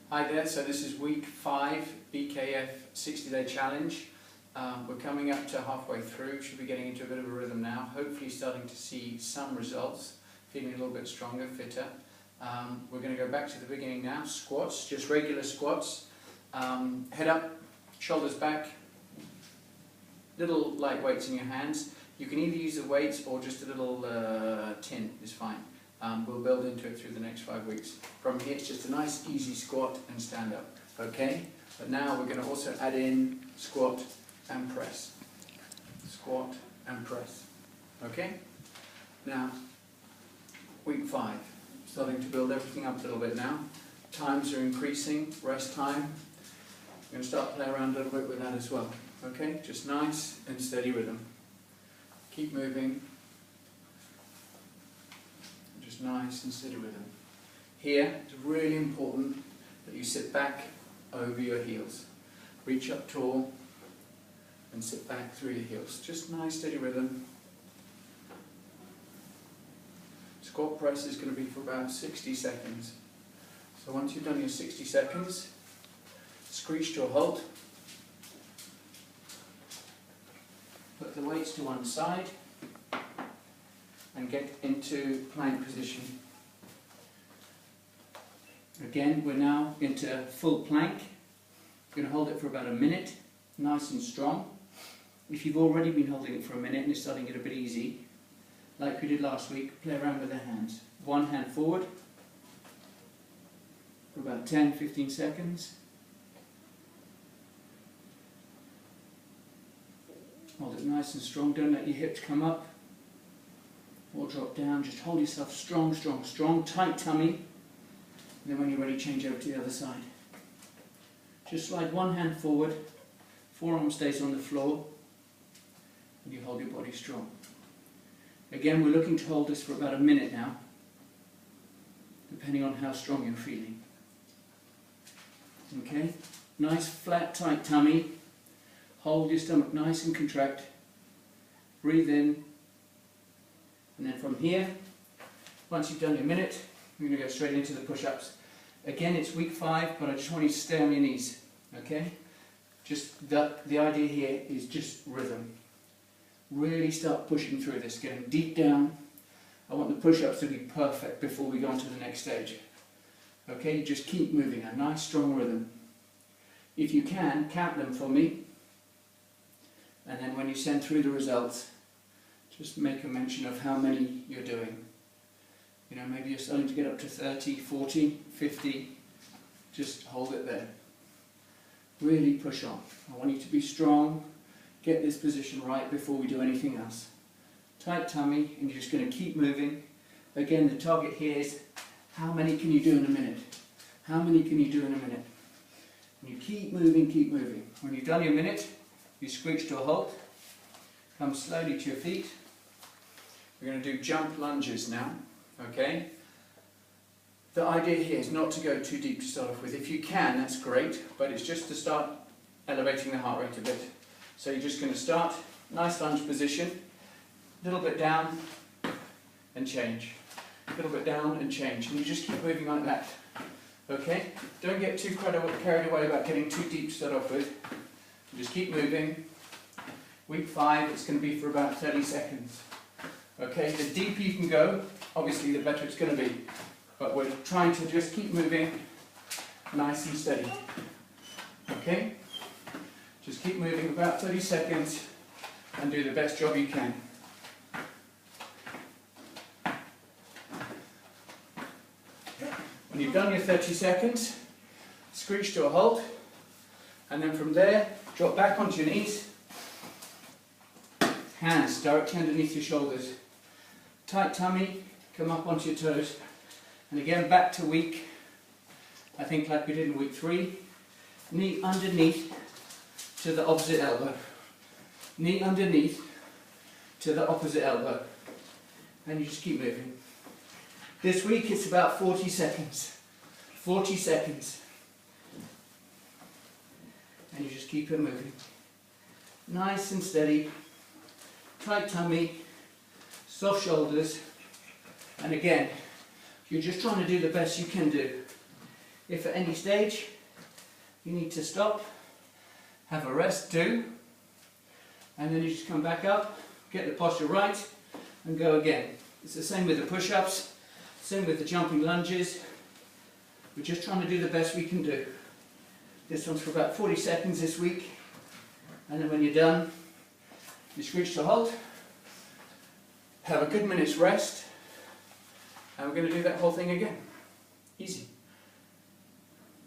Hi there, so this is week 5 BKF 60-day challenge. We're coming up to halfway through, should be getting into a bit of a rhythm now, hopefully starting to see some results, feeling a little bit stronger, fitter. We're going to go back to the beginning now, squats, just regular squats, head up, shoulders back, little light weights in your hands. You can either use the weights or just a little tin is fine. We'll build into it through the next 5 weeks. From here it's just a nice easy squat and stand up, okay? But now we're going to also add in squat and press. Squat and press, okay? Now, week 5, starting to build everything up a little bit now. Times are increasing, rest time. We're going to start playing around a little bit with that as well, okay? Just nice and steady rhythm. Keep moving. Just nice and steady rhythm. Here, it's really important that you sit back over your heels. Reach up tall and sit back through your heels. Just nice steady rhythm. Squat press is going to be for about 60 seconds. So once you've done your 60 seconds, screech to a halt. Put the weights to one side and get into plank position. Again, we're now into full plank. We're going to hold it for about a minute, nice and strong. If you've already been holding it for a minute and it's starting to get a bit easy, like we did last week, play around with the hands. One hand forward for about 10-15 seconds. Hold it nice and strong, don't let your hips come up or drop down, just hold yourself strong, strong, strong, tight tummy, and then when you're ready change over to the other side. Just slide one hand forward, forearm stays on the floor, and you hold your body strong. Again, we're looking to hold this for about a minute now, depending on how strong you're feeling. Okay, nice flat tight tummy, hold your stomach nice and contract, breathe in, and then from here, once you've done your minute, we're going to go straight into the push-ups. Again, it's week 5, but I just want you to stay on your knees, okay? Just the idea here is just rhythm. Really start pushing through this, getting deep down. I want the push-ups to be perfect before we go on to the next stage. Okay, just keep moving, a nice strong rhythm. If you can, count them for me. And then when you send through the results, just make a mention of how many you're doing. You know, maybe you're starting to get up to 30, 40, 50. Just hold it there. Really push on. I want you to be strong. Get this position right before we do anything else. Tight tummy, and you're just going to keep moving. Again, the target here is how many can you do in a minute? How many can you do in a minute? And you keep moving, keep moving. When you've done your minute, you screech to a halt. Come slowly to your feet. We're going to do jump lunges now, okay? The idea here is not to go too deep to start off with. If you can, that's great, but it's just to start elevating the heart rate a bit. So you're just going to start, nice lunge position, a little bit down and change, a little bit down and change, and you just keep moving like that, okay? Don't get too carried away about getting too deep to start off with. Just keep moving. Week 5, it's going to be for about 30 seconds. Okay, the deeper you can go, obviously the better it's going to be. But we're trying to just keep moving nice and steady. Okay? Just keep moving about 30 seconds and do the best job you can. When you've done your 30 seconds, screech to a halt, and then from there, drop back onto your knees. Hands directly underneath your shoulders. Tight tummy, come up onto your toes. And again, back to week, I think like we did in week 3. Knee underneath to the opposite elbow. Knee underneath to the opposite elbow. And you just keep moving. This week it's about 40 seconds. 40 seconds. And you just keep it moving. Nice and steady. Tight tummy, soft shoulders, and again, you're just trying to do the best you can do. If at any stage you need to stop, have a rest, do, and then you just come back up, get the posture right, and go again. It's the same with the push-ups, same with the jumping lunges. We're just trying to do the best we can do. This one's for about 40 seconds this week, and then when you're done, you screech to halt, have a good minute's rest, and we're going to do that whole thing again. Easy.